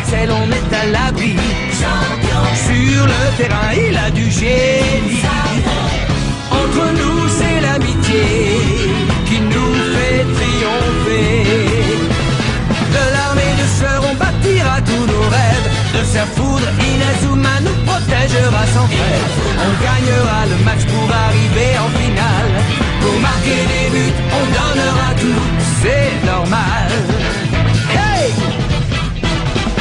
Axel on est à l'abri. Sur le terrain il a du génie. Entre nous c'est l'amitié qui nous fait triompher. De l'armée de sœurs on bâtira tous nos rêves. De sa foudre Inazuma nous protégera sans trêve. On gagnera le match pour arriver en finale. Pour marquer des buts on donnera tout, c'est normal. Hey!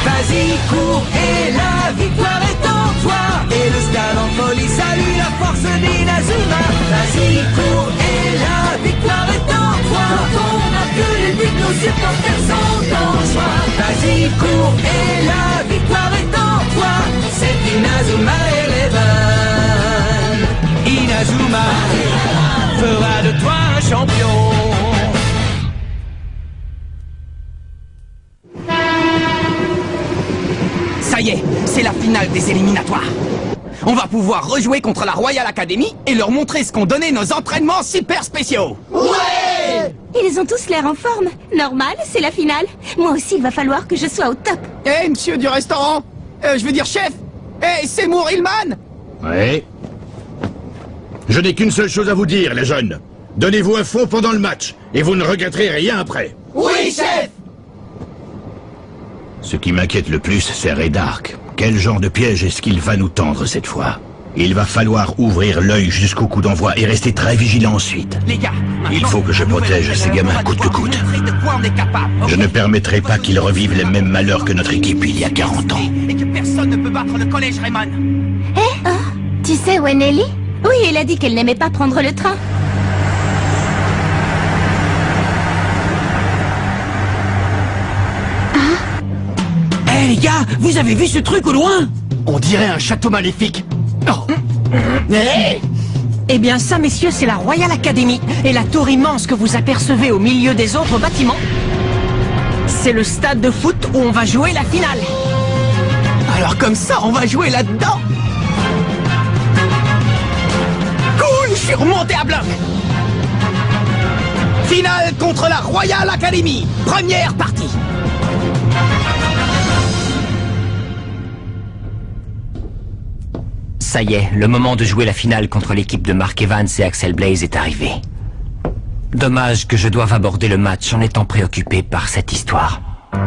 Vas-y, cours et la victoire est en toi. Et le stade en folie salue la force d'Inazuma. Vas-y, cours et la victoire est en toi. Quand on marque les buts, nos supporters sont en joie. Vas-y, cours et la victoire est en toi. C'est Inazuma Eleven. Inazuma fera de toi un champion. Ça y est, c'est la finale des éliminatoires. On va pouvoir rejouer contre la Royal Academy et leur montrer ce qu'ont donné nos entraînements super spéciaux. Ouais! Ils ont tous l'air en forme. Normal, c'est la finale. Moi aussi, il va falloir que je sois au top. Eh, monsieur du restaurant, je veux dire chef. Eh, c'est Moore Hillman. Ouais. Je n'ai qu'une seule chose à vous dire, les jeunes. Donnez-vous à fond pendant le match, et vous ne regretterez rien après. Oui, chef. Ce qui m'inquiète le plus, c'est Redark. Quel genre de piège est-ce qu'il va nous tendre cette fois? Il va falloir ouvrir l'œil jusqu'au coup d'envoi et rester très vigilant ensuite. Les gars, il faut que je protège ces gamins coûte que coûte. Je ne permettrai pas qu'ils revivent les mêmes malheurs que notre équipe il y a 40 ans. Et que personne ne peut battre le collège Raymond. Eh? Tu sais où est Nelly? Oui, elle a dit qu'elle n'aimait pas prendre le train. Eh les gars, vous avez vu ce truc au loin? On dirait un château maléfique. Oh. Hey! Eh bien ça, messieurs, c'est la Royal Academy. Et la tour immense que vous apercevez au milieu des autres bâtiments, c'est le stade de foot où on va jouer la finale. Alors comme ça, on va jouer là-dedans. Cool, je suis remonté à bloc. Finale contre la Royal Academy. Première partie. Ça y est, le moment de jouer la finale contre l'équipe de Mark Evans et Axel Blaze est arrivé. Dommage que je doive aborder le match en étant préoccupé par cette histoire.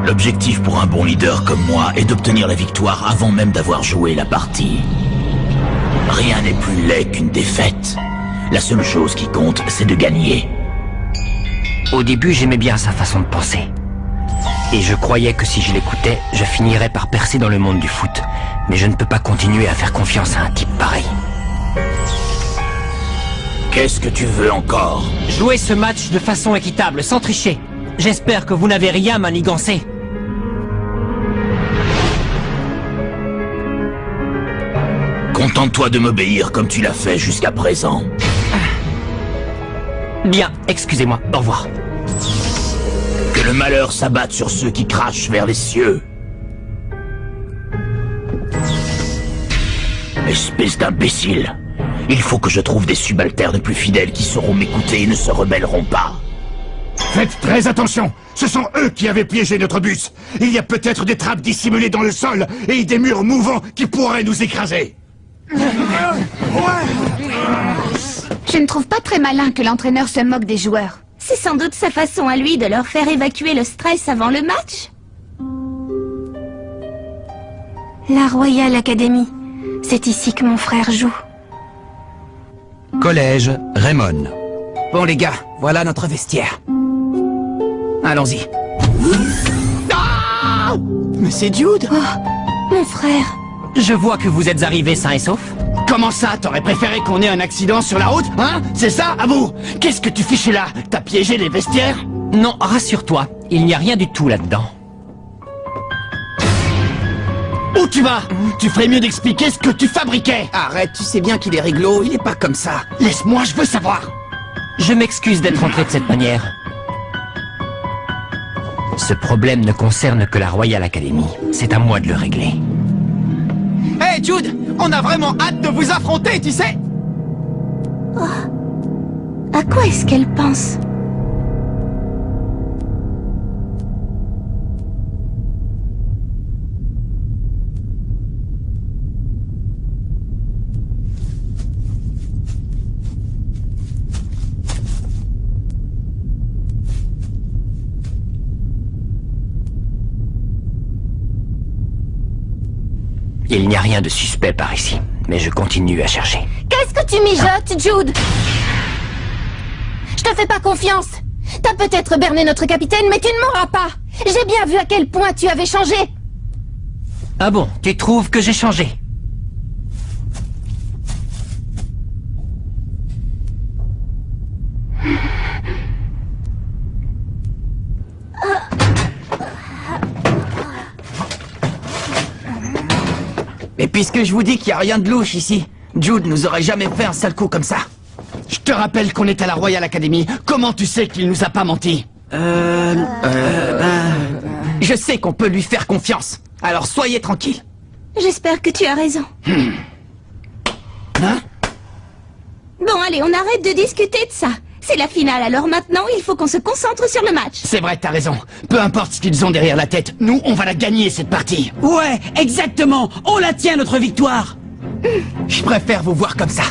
L'objectif pour un bon leader comme moi est d'obtenir la victoire avant même d'avoir joué la partie. Rien n'est plus laid qu'une défaite. La seule chose qui compte, c'est de gagner. Au début, j'aimais bien sa façon de penser. Et je croyais que si je l'écoutais, je finirais par percer dans le monde du foot. Mais je ne peux pas continuer à faire confiance à un type pareil. Qu'est-ce que tu veux encore? Jouez ce match de façon équitable, sans tricher. J'espère que vous n'avez rien manigancé. Contente-toi de m'obéir comme tu l'as fait jusqu'à présent. Bien, excusez-moi, au revoir. Que le malheur s'abatte sur ceux qui crachent vers les cieux. Espèce d'imbécile. Il faut que je trouve des subalternes plus fidèles qui sauront m'écouter et ne se rebelleront pas. Faites très attention. Ce sont eux qui avaient piégé notre bus. Il y a peut-être des trappes dissimulées dans le sol et des murs mouvants qui pourraient nous écraser. Je ne trouve pas très malin que l'entraîneur se moque des joueurs. C'est sans doute sa façon à lui de leur faire évacuer le stress avant le match. La Royal Academy. C'est ici que mon frère joue. Collège Raymond. Bon les gars, voilà notre vestiaire. Allons-y. Ah! Mais c'est Jude! Oh, mon frère. Je vois que vous êtes arrivés sains et saufs. Comment ça? T'aurais préféré qu'on ait un accident sur la route? Hein? C'est ça, Abou? Qu'est-ce que tu fichais là? T'as piégé les vestiaires? Non, rassure-toi, il n'y a rien du tout là-dedans. Où tu vas? Tu ferais mieux d'expliquer ce que tu fabriquais. Arrête, tu sais bien qu'il est réglo, il est pas comme ça. Laisse-moi, je veux savoir. Je m'excuse d'être entré de cette manière. Ce problème ne concerne que la Royal Academy. C'est à moi de le régler. Hey Jude, on a vraiment hâte de vous affronter, tu sais. Oh. À quoi est-ce qu'elle pense? Il n'y a rien de suspect par ici, mais je continue à chercher. Qu'est-ce que tu mijotes, Jude? Je te fais pas confiance. T'as peut-être berné notre capitaine, mais tu ne m'auras pas. J'ai bien vu à quel point tu avais changé. Ah bon, tu trouves que j'ai changé? Et puisque je vous dis qu'il n'y a rien de louche ici, Jude nous aurait jamais fait un sale coup comme ça. Je te rappelle qu'on est à la Royal Academy. Comment tu sais qu'il nous a pas menti? Je sais qu'on peut lui faire confiance. Alors soyez tranquille. J'espère que tu as raison. Hein? Bon, allez, on arrête de discuter de ça. C'est la finale, alors maintenant, il faut qu'on se concentre sur le match. C'est vrai, t'as raison. Peu importe ce qu'ils ont derrière la tête, nous, on va la gagner, cette partie. Ouais, exactement. On la tient, notre victoire. Je préfère vous voir comme ça.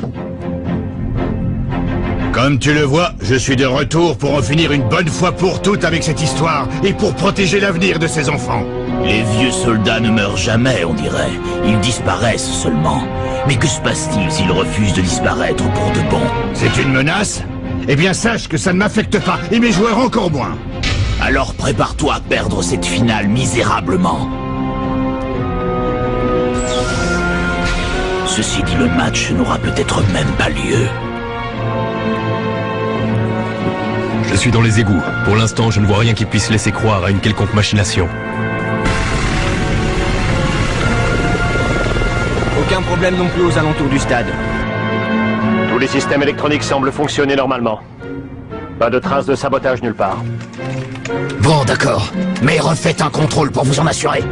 Comme tu le vois, je suis de retour pour en finir une bonne fois pour toutes avec cette histoire et pour protéger l'avenir de ces enfants. Les vieux soldats ne meurent jamais, on dirait. Ils disparaissent seulement. Mais que se passe-t-il s'ils refusent de disparaître pour de bon? C'est une menace? Eh bien sache que ça ne m'affecte pas, et mes joueurs encore moins. Alors prépare-toi à perdre cette finale misérablement. Ceci dit, le match n'aura peut-être même pas lieu. Je suis dans les égouts. Pour l'instant, je ne vois rien qui puisse laisser croire à une quelconque machination. Aucun problème non plus aux alentours du stade. Tous les systèmes électroniques semblent fonctionner normalement. Pas de traces de sabotage nulle part. Bon, d'accord. Mais refaites un contrôle pour vous en assurer.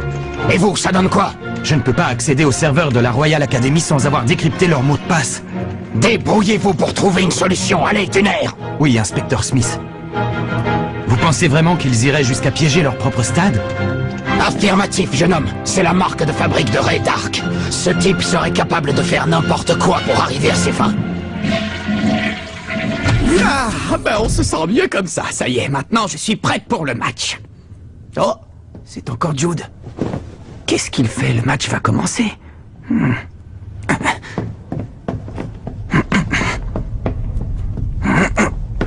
Et vous, ça donne quoi? Je ne peux pas accéder au serveur de la Royal Academy sans avoir décrypté leur mot de passe. Débrouillez-vous pour trouver une solution. Allez, Tuner! Oui, inspecteur Smith. Vous pensez vraiment qu'ils iraient jusqu'à piéger leur propre stade? Affirmatif, jeune homme. C'est la marque de fabrique de Ray Dark. Ce type serait capable de faire n'importe quoi pour arriver à ses fins. Ah, ben on se sent mieux comme ça. Ça y est, maintenant je suis prête pour le match. Oh, c'est encore Jude. Qu'est-ce qu'il fait? Le match va commencer.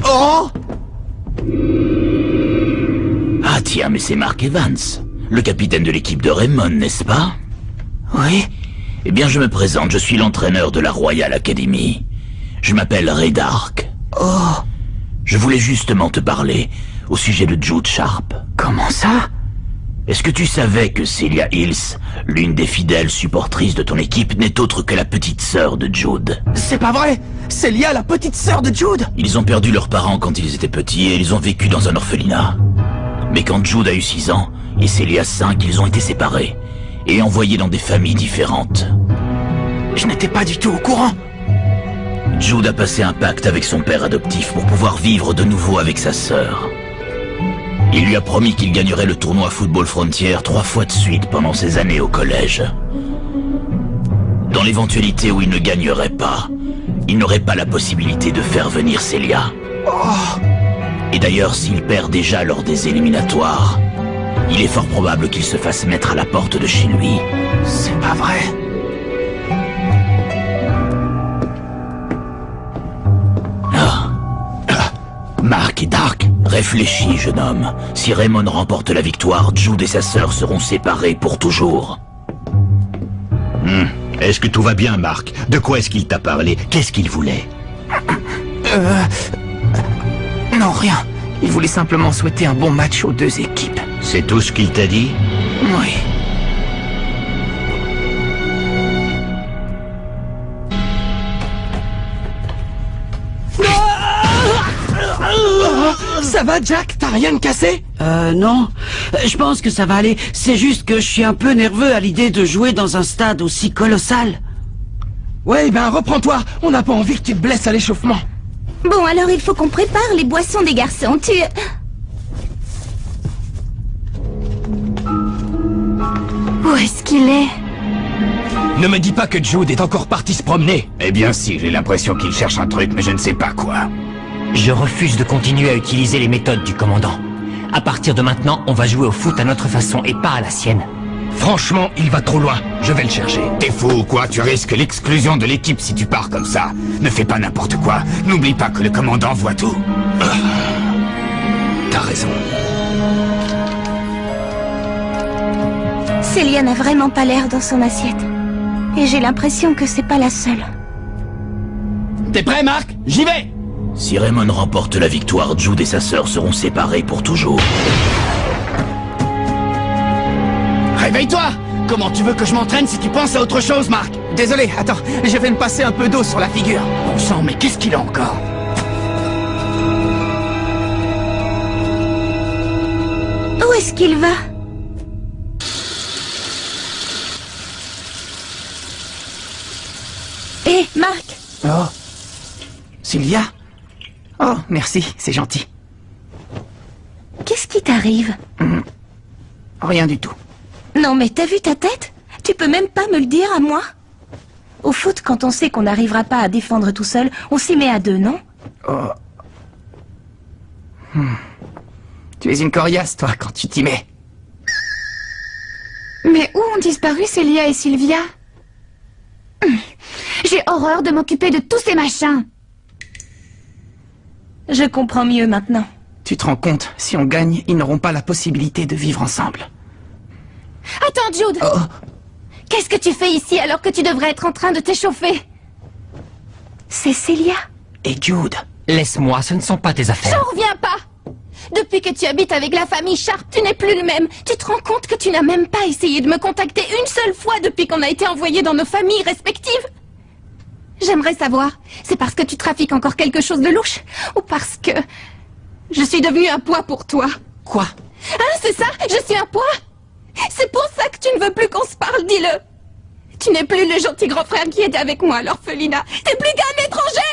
Oh! Ah tiens, mais c'est Mark Evans, le capitaine de l'équipe de Raymond, n'est-ce pas? Oui? Eh bien, je me présente, je suis l'entraîneur de la Royal Academy. Je m'appelle Ray Dark. Oh! Je voulais justement te parler au sujet de Jude Sharp. Comment ça? Est-ce que tu savais que Celia Hills, l'une des fidèles supportrices de ton équipe, n'est autre que la petite sœur de Jude? C'est pas vrai! Celia, la petite sœur de Jude! Ils ont perdu leurs parents quand ils étaient petits et ils ont vécu dans un orphelinat. Mais quand Jude a eu 6 ans et Celia 5, ils ont été séparés et envoyés dans des familles différentes. Je n'étais pas du tout au courant. Jude a passé un pacte avec son père adoptif pour pouvoir vivre de nouveau avec sa sœur. Il lui a promis qu'il gagnerait le tournoi Football Frontier 3 fois de suite pendant ses années au collège. Dans l'éventualité où il ne gagnerait pas, il n'aurait pas la possibilité de faire venir Celia. Et d'ailleurs, s'il perd déjà lors des éliminatoires, il est fort probable qu'il se fasse mettre à la porte de chez lui. C'est pas vrai. Mark et Dark, réfléchis, jeune homme. Si Raymond remporte la victoire, Jude et sa sœur seront séparés pour toujours. Est-ce que tout va bien, Mark? De quoi est-ce qu'il t'a parlé? Qu'est-ce qu'il voulait? Non, rien. Il voulait simplement souhaiter un bon match aux deux équipes. C'est tout ce qu'il t'a dit? Oui. Ça va, Jack? T'as rien de cassé? Non. Je pense que ça va aller. C'est juste que je suis un peu nerveux à l'idée de jouer dans un stade aussi colossal. Ouais, ben reprends-toi. On n'a pas envie que tu te blesses à l'échauffement. Bon, alors il faut qu'on prépare les boissons des garçons. Où est-ce qu'il est? Ne me dis pas que Jude est encore parti se promener. Eh bien si, j'ai l'impression qu'il cherche un truc, mais je ne sais pas quoi. Je refuse de continuer à utiliser les méthodes du commandant. À partir de maintenant, on va jouer au foot à notre façon et pas à la sienne. Franchement, il va trop loin. Je vais le chercher. T'es fou ou quoi? Tu risques l'exclusion de l'équipe si tu pars comme ça. Ne fais pas n'importe quoi. N'oublie pas que le commandant voit tout. T'as raison. Célia n'a vraiment pas l'air dans son assiette. Et j'ai l'impression que c'est pas la seule. T'es prêt, Marc? J'y vais! Si Raymond remporte la victoire, Jude et sa sœur seront séparés pour toujours. Réveille-toi! Comment tu veux que je m'entraîne si tu penses à autre chose, Marc? Désolé, attends, je vais me passer un peu d'eau sur la figure. Bon sang, mais qu'est-ce qu'il a encore? Où est-ce qu'il va? Hé, Marc! Oh. Sylvia? Oh, merci, c'est gentil. Qu'est-ce qui t'arrive? Rien du tout. Non, mais t'as vu ta tête? Tu peux même pas me le dire à moi? Au foot, quand on sait qu'on n'arrivera pas à défendre tout seul, on s'y met à deux, non? Oh. Tu es une coriace, toi, quand tu t'y mets. Mais où ont disparu Célia et Sylvia? J'ai horreur de m'occuper de tous ces machins. Je comprends mieux maintenant. Tu te rends compte, si on gagne, ils n'auront pas la possibilité de vivre ensemble. Attends, Jude! Oh. Qu'est-ce que tu fais ici alors que tu devrais être en train de t'échauffer? C'est Célia. Et Jude? Laisse-moi, ce ne sont pas tes affaires. J'en reviens pas! Depuis que tu habites avec la famille Sharp, tu n'es plus le même. Tu te rends compte que tu n'as même pas essayé de me contacter une seule fois depuis qu'on a été envoyés dans nos familles respectives? J'aimerais savoir, c'est parce que tu trafiques encore quelque chose de louche? Ou parce que je suis devenue un poids pour toi? Quoi? Hein, c'est ça? Je suis un poids? C'est pour ça que tu ne veux plus qu'on se parle, dis-le! Tu n'es plus le gentil grand frère qui était avec moi à l'orphelinat. T'es plus qu'un étranger!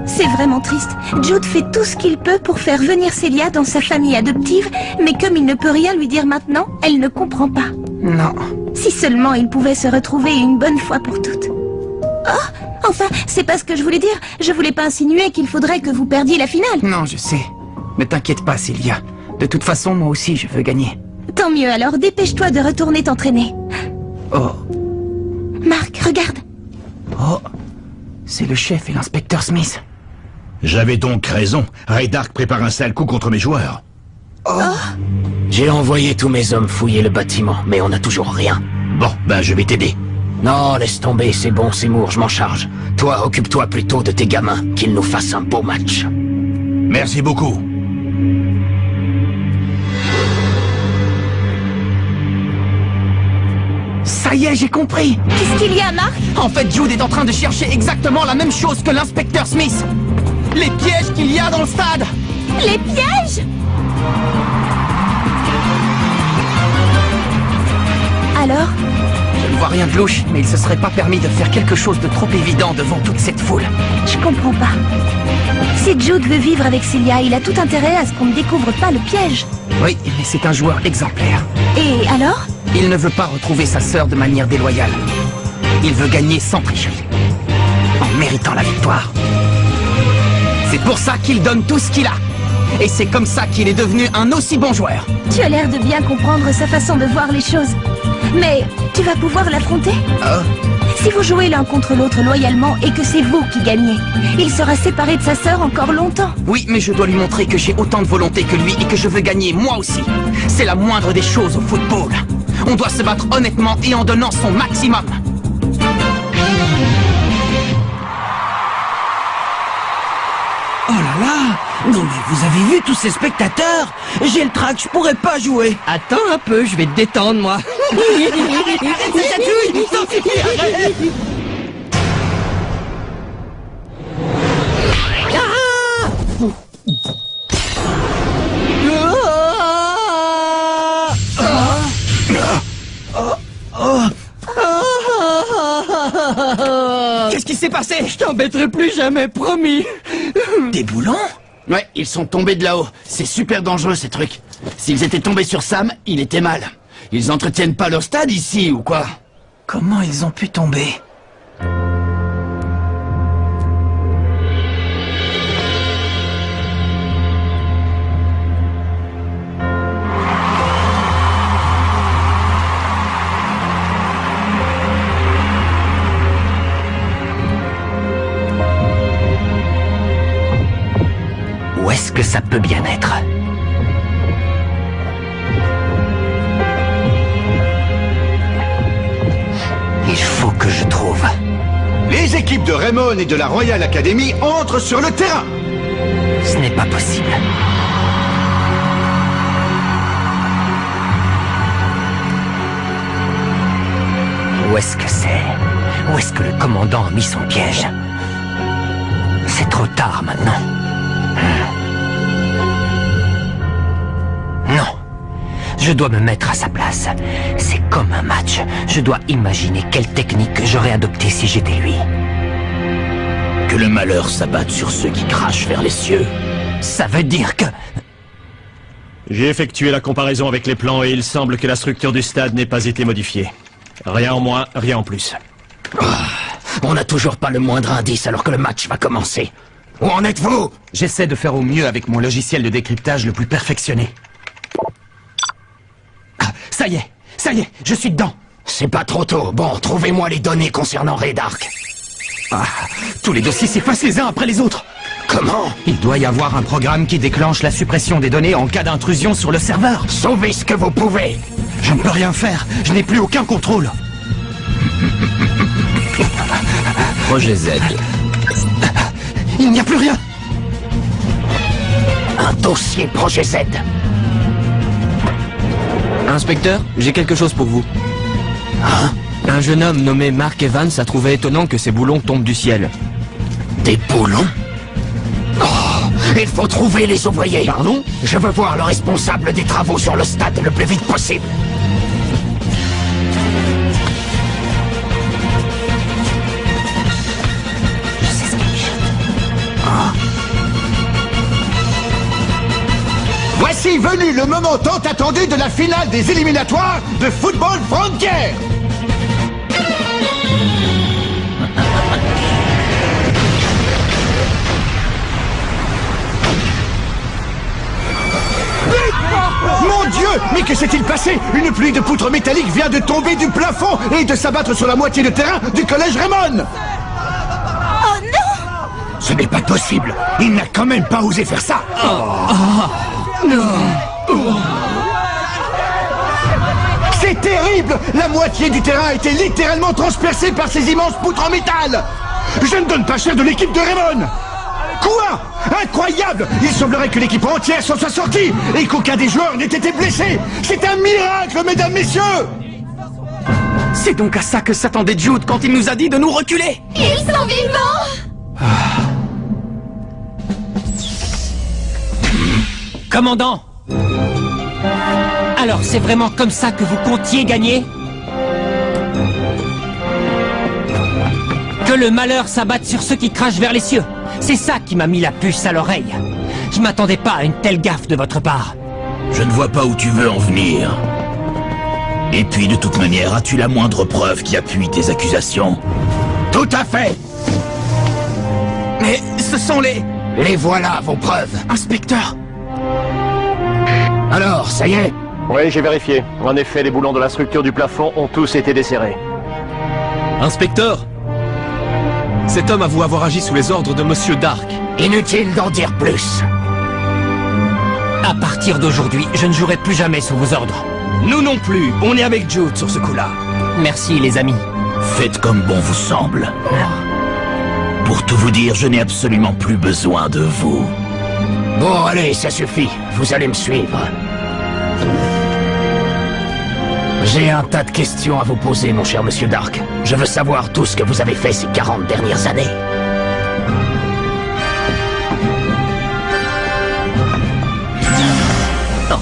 C'est vraiment triste. Jude fait tout ce qu'il peut pour faire venir Célia dans sa famille adoptive, mais comme il ne peut rien lui dire maintenant, elle ne comprend pas. Non. Si seulement ils pouvaient se retrouver une bonne fois pour toutes. Oh, enfin, c'est pas ce que je voulais dire. Je voulais pas insinuer qu'il faudrait que vous perdiez la finale. Non, je sais. Ne t'inquiète pas, Célia. De toute façon, moi aussi, je veux gagner. Tant mieux, alors dépêche-toi de retourner t'entraîner. Oh. Marc, regarde. Oh. C'est le chef et l'inspecteur Smith. J'avais donc raison. Raydark prépare un sale coup contre mes joueurs. Oh. J'ai envoyé tous mes hommes fouiller le bâtiment, mais on n'a toujours rien. Bon, ben je vais t'aider. Non, laisse tomber, c'est bon, Seymour, je m'en charge. Toi, occupe-toi plutôt de tes gamins, qu'ils nous fassent un beau match. Merci beaucoup. Ça y est, j'ai compris. Qu'est-ce qu'il y a, Marc? En fait, Jude est en train de chercher exactement la même chose que l'inspecteur Smith. Les pièges qu'il y a dans le stade. Les pièges? Alors? Je ne vois rien de louche, mais il se serait pas permis de faire quelque chose de trop évident devant toute cette foule. Je comprends pas. Si Jude veut vivre avec Célia, il a tout intérêt à ce qu'on ne découvre pas le piège. Oui, mais c'est un joueur exemplaire. Et alors? Il ne veut pas retrouver sa sœur de manière déloyale. Il veut gagner sans tricherie, en méritant la victoire. C'est pour ça qu'il donne tout ce qu'il a. Et c'est comme ça qu'il est devenu un aussi bon joueur. Tu as l'air de bien comprendre sa façon de voir les choses. Mais tu vas pouvoir l'affronter? Oh. Si vous jouez l'un contre l'autre loyalement et que c'est vous qui gagnez, il sera séparé de sa sœur encore longtemps. Oui, mais je dois lui montrer que j'ai autant de volonté que lui et que je veux gagner moi aussi. C'est la moindre des choses au football. On doit se battre honnêtement et en donnant son maximum. Oh là là! Non mais vous avez vu tous ces spectateurs? J'ai le trac, je pourrais pas jouer. Attends un peu, je vais te détendre, moi. Qu'est-ce qui s'est passé? Je t'embêterai plus jamais, promis. Des boulons? Ouais, ils sont tombés de là-haut. C'est super dangereux, ces trucs. S'ils étaient tombés sur Sam, il était mal. Ils entretiennent pas leur stade ici, ou quoi? Comment ils ont pu tomber? Qu'est-ce que ça peut bien être? Il faut que je trouve... Les équipes de Raymond et de la Royal Academy entrent sur le terrain. Ce n'est pas possible. Où est-ce que c'est? Où est-ce que le commandant a mis son piège? C'est trop tard maintenant. Non. Je dois me mettre à sa place. C'est comme un match. Je dois imaginer quelle technique j'aurais adoptée si j'étais lui. Que le malheur s'abatte sur ceux qui crachent vers les cieux. Ça veut dire que... J'ai effectué la comparaison avec les plans et il semble que la structure du stade n'ait pas été modifiée. Rien en moins, rien en plus. On n'a toujours pas le moindre indice alors que le match va commencer. Où en êtes-vous? J'essaie de faire au mieux avec mon logiciel de décryptage le plus perfectionné. Ah, ça y est, je suis dedans. C'est pas trop tôt. Bon, trouvez-moi les données concernant Raydark. Ah, tous les dossiers s'effacent les uns après les autres. Comment? Il doit y avoir un programme qui déclenche la suppression des données en cas d'intrusion sur le serveur. Sauvez ce que vous pouvez. Je ne peux rien faire, je n'ai plus aucun contrôle. Projet Z. Il n'y a plus rien. Un dossier Projet Z. Inspecteur, j'ai quelque chose pour vous. Hein? Un jeune homme nommé Mark Evans a trouvé étonnant que ces boulons tombent du ciel. Des boulons? Oh, il faut trouver les ouvriers. Pardon? Je veux voir le responsable des travaux sur le stade le plus vite possible. Voici venu le moment tant attendu de la finale des éliminatoires de Football Frontier. Mon Dieu! Mais que s'est-il passé? Une pluie de poutres métalliques vient de tomber du plafond et de s'abattre sur la moitié de terrain du collège Raymond. Oh non! Ce n'est pas possible. Il n'a quand même pas osé faire ça. C'est terrible! La moitié du terrain a été littéralement transpercée par ces immenses poutres en métal. Je ne donne pas cher de l'équipe de Raymond. Quoi? Incroyable! Il semblerait que l'équipe entière s'en soit sortie et qu'aucun des joueurs n'ait été blessé. C'est un miracle, mesdames, messieurs! C'est donc à ça que s'attendait Jude quand il nous a dit de nous reculer. Ils sont vivants! Commandant! Alors, c'est vraiment comme ça que vous comptiez gagner? Que le malheur s'abatte sur ceux qui crachent vers les cieux. C'est ça qui m'a mis la puce à l'oreille. Je m'attendais pas à une telle gaffe de votre part. Je ne vois pas où tu veux en venir. Et puis, de toute manière, as-tu la moindre preuve qui appuie tes accusations? Tout à fait. Mais ce sont les... Les voilà, vos preuves. Inspecteur. Alors, ça y est? Oui, j'ai vérifié. En effet, les boulons de la structure du plafond ont tous été desserrés. Inspecteur! Cet homme avoue avoir agi sous les ordres de Monsieur Dark. Inutile d'en dire plus. À partir d'aujourd'hui, je ne jouerai plus jamais sous vos ordres. Nous non plus, on est avec Jude sur ce coup-là. Merci, les amis. Faites comme bon vous semble. Pour tout vous dire, je n'ai absolument plus besoin de vous. Bon, allez, ça suffit. Vous allez me suivre. J'ai un tas de questions à vous poser, mon cher Monsieur Dark. Je veux savoir tout ce que vous avez fait ces 40 dernières années. Oh.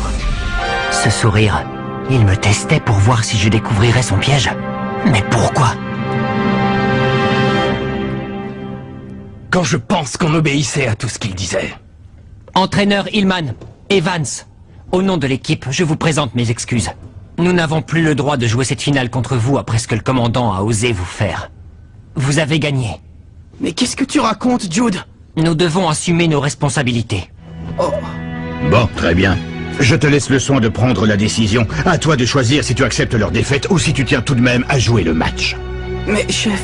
Ce sourire, il me testait pour voir si je découvrirais son piège. Mais pourquoi? Quand je pense qu'on obéissait à tout ce qu'il disait. Entraîneur Hillman, Evans, au nom de l'équipe, je vous présente mes excuses. Nous n'avons plus le droit de jouer cette finale contre vous après ce que le commandant a osé vous faire. Vous avez gagné. Mais qu'est-ce que tu racontes, Jude? Nous devons assumer nos responsabilités. Oh. Bon, très bien. Je te laisse le soin de prendre la décision. À toi de choisir si tu acceptes leur défaite ou si tu tiens tout de même à jouer le match. Mais, chef...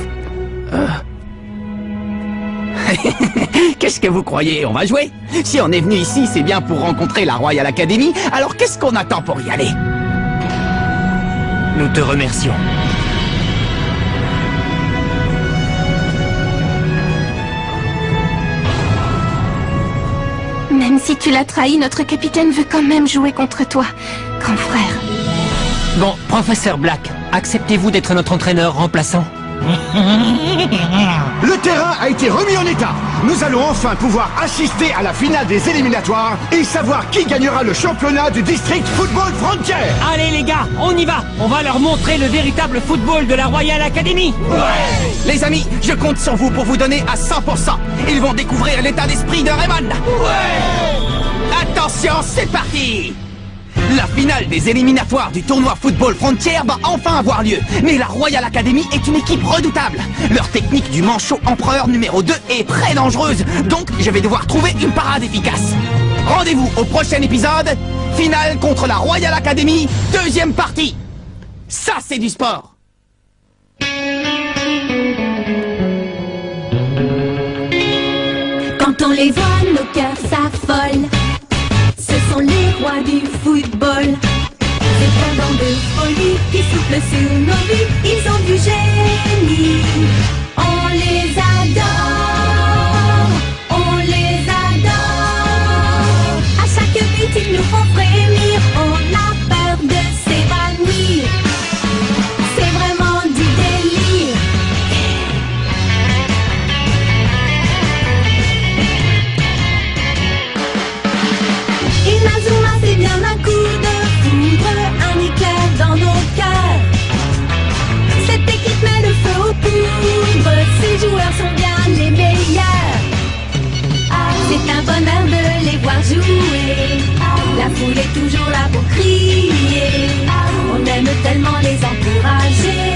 Qu'est-ce que vous croyez? On va jouer? Si on est venu ici, c'est bien pour rencontrer la Royal Academy, alors qu'est-ce qu'on attend pour y aller? Nous te remercions. Même si tu l'as trahi, notre capitaine veut quand même jouer contre toi, grand frère. Bon, professeur Black, acceptez-vous d'être notre entraîneur remplaçant? Le terrain a été remis en état. Nous allons enfin pouvoir assister à la finale des éliminatoires et savoir qui gagnera le championnat du District Football Frontier. Allez les gars, on y va. On va leur montrer le véritable football de la Royal Academy. Ouais. Les amis, je compte sur vous pour vous donner à 100%. Ils vont découvrir l'état d'esprit de Raymond. Ouais. Attention, c'est parti. La finale des éliminatoires du tournoi Football Frontier va enfin avoir lieu. Mais la Royal Academy est une équipe redoutable. Leur technique du manchot empereur numéro 2 est très dangereuse. Donc je vais devoir trouver une parade efficace. Rendez-vous au prochain épisode. Finale contre la Royal Academy, deuxième partie. Ça c'est du sport. Quand on les voit, nos cœurs s'affolent. Ce sont les rois du football. Ces talents de folie qui soufflent sur nos vies. Ils ont du génie. On les adore. On les adore. À chaque but, ils nous font frémir. On a peur de s'évanouir. C'est vraiment du délire. Inazuma, c'est bien un coup de foudre, un éclair dans nos cœurs. Cette équipe met le feu aux poudres, ces joueurs sont bien les meilleurs. C'est un bonheur de les voir jouer, la foule est toujours là pour crier. On aime tellement les encourager.